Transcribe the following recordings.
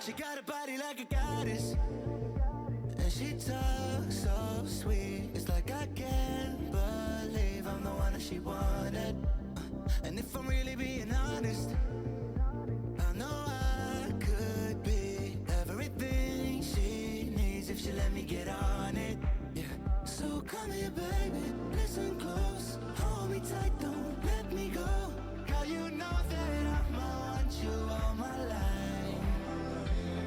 She got a body like a goddess, and she talks so sweet. It's like I can't believe I'm the one that she wanted. And if I'm really being honest, I know I could be everything she needs if she let me get on it. Yeah. So come here, baby, listen close, hold me tight, don't let me go. Girl, you know that I'ma want you all my life,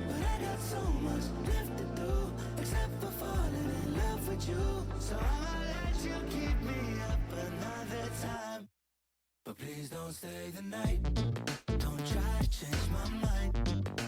but I got so much left to do, except for falling in love with you. So I'ma let you keep me up another time, but please don't stay the night. Don't try to change my mind.